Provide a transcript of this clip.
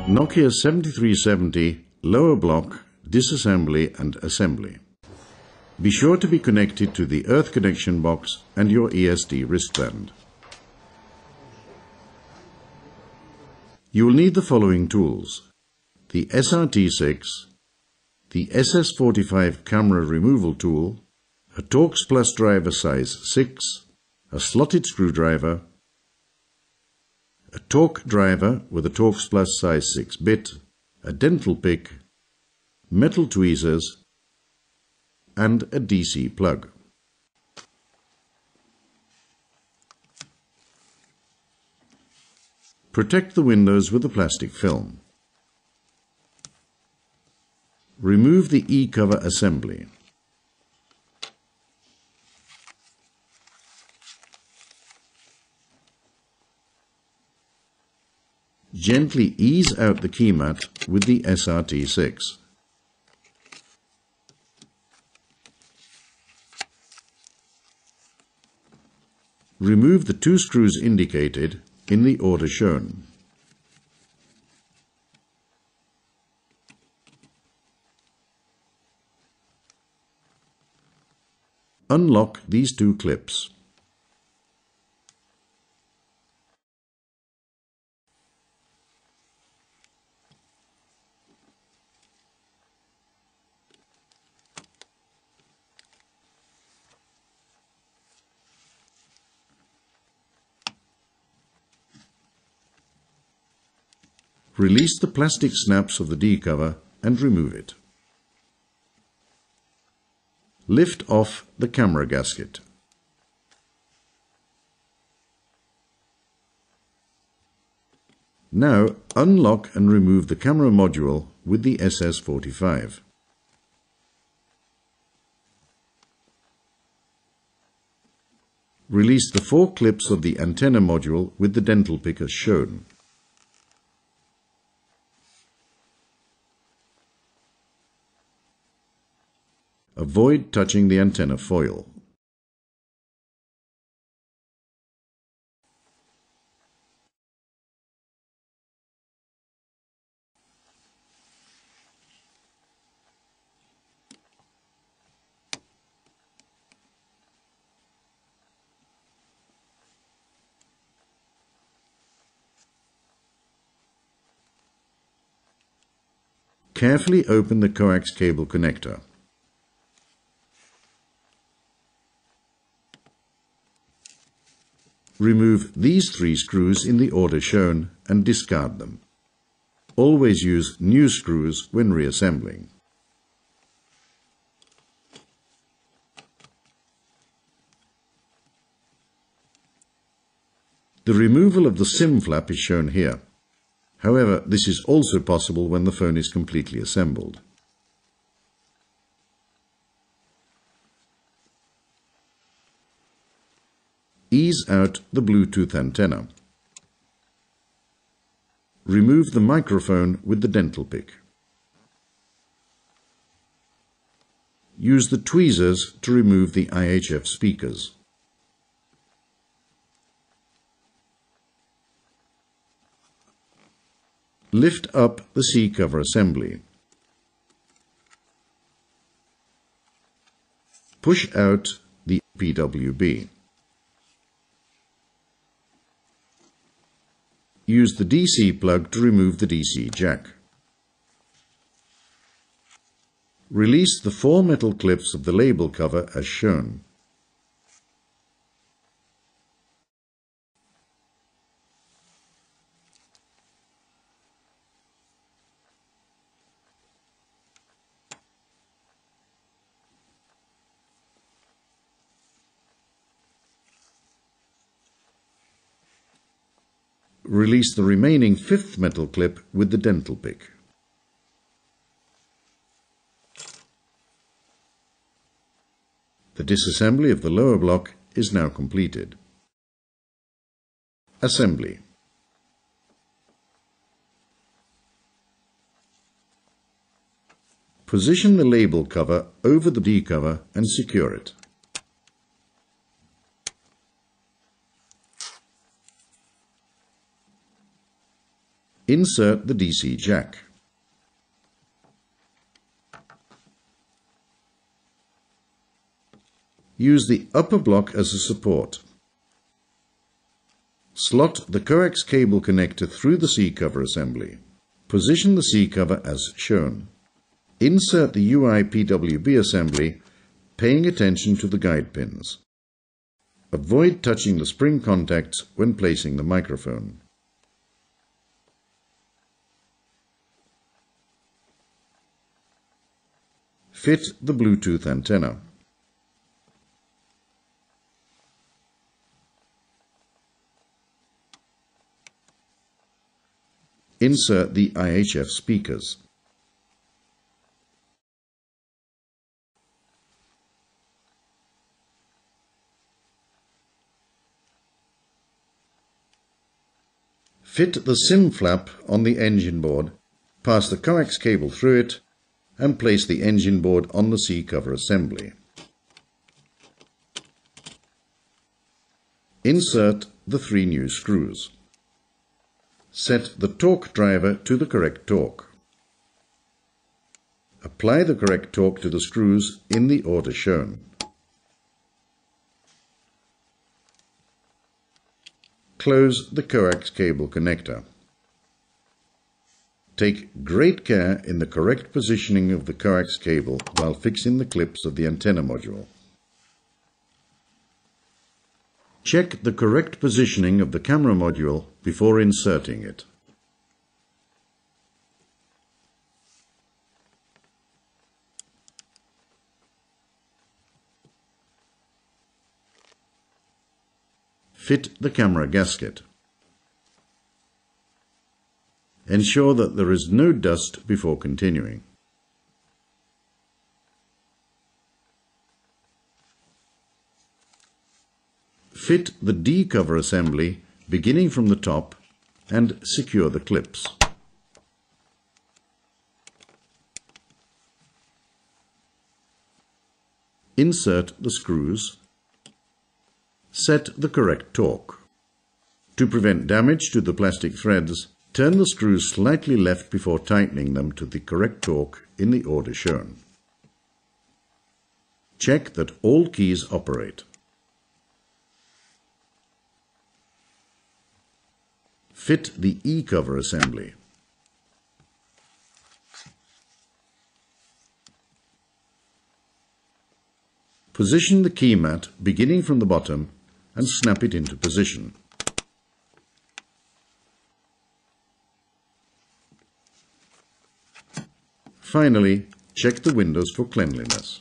Nokia 7370 lower block, disassembly and assembly. Be sure to be connected to the earth connection box and your ESD wristband. You will need the following tools: the SRT6, the SS45 camera removal tool, a Torx Plus driver size 6, a slotted screwdriver, a torque driver with a Torx Plus size 6 bit, a dental pick, metal tweezers, and a DC plug. Protect the windows with a plastic film. Remove the E-cover assembly. Gently ease out the key mat with the SRT6. Remove the 2 screws indicated in the order shown. Unlock these 2 clips. Release the plastic snaps of the D cover and remove it. Lift off the camera gasket. Now unlock and remove the camera module with the SS45. Release the 4 clips of the antenna module with the dental pick as shown. Avoid touching the antenna foil. Carefully open the coax cable connector. Remove these 3 screws in the order shown and discard them. Always use new screws when reassembling. The removal of the SIM flap is shown here. However, this is also possible when the phone is completely assembled. Ease out the Bluetooth antenna. Remove the microphone with the dental pick. Use the tweezers to remove the IHF speakers. Lift up the C cover assembly. Push out the PWB. Use the DC plug to remove the DC jack. Release the 4 metal clips of the label cover as shown. Release the remaining 5th metal clip with the dental pick. The disassembly of the lower block is now completed. Assembly. Position the label cover over the D cover and secure it. Insert the DC jack. Use the upper block as a support. Slot the coax cable connector through the C-cover assembly. Position the C-cover as shown. Insert the UI-PWB assembly, paying attention to the guide pins. Avoid touching the spring contacts when placing the microphone. Fit the Bluetooth antenna. Insert the IHF speakers. Fit the SIM flap on the engine board, pass the coax cable through it, and place the engine board on the C-cover assembly. Insert the 3 new screws. Set the torque driver to the correct torque. Apply the correct torque to the screws in the order shown. Close the coax cable connector. Take great care in the correct positioning of the coax cable while fixing the clips of the antenna module. Check the correct positioning of the camera module before inserting it. Fit the camera gasket. Ensure that there is no dust before continuing. Fit the D cover assembly beginning from the top and secure the clips. Insert the screws. Set the correct torque. To prevent damage to the plastic threads, turn the screws slightly left before tightening them to the correct torque in the order shown. Check that all keys operate. Fit the E cover assembly. Position the key mat beginning from the bottom and snap it into position. Finally, check the windows for cleanliness.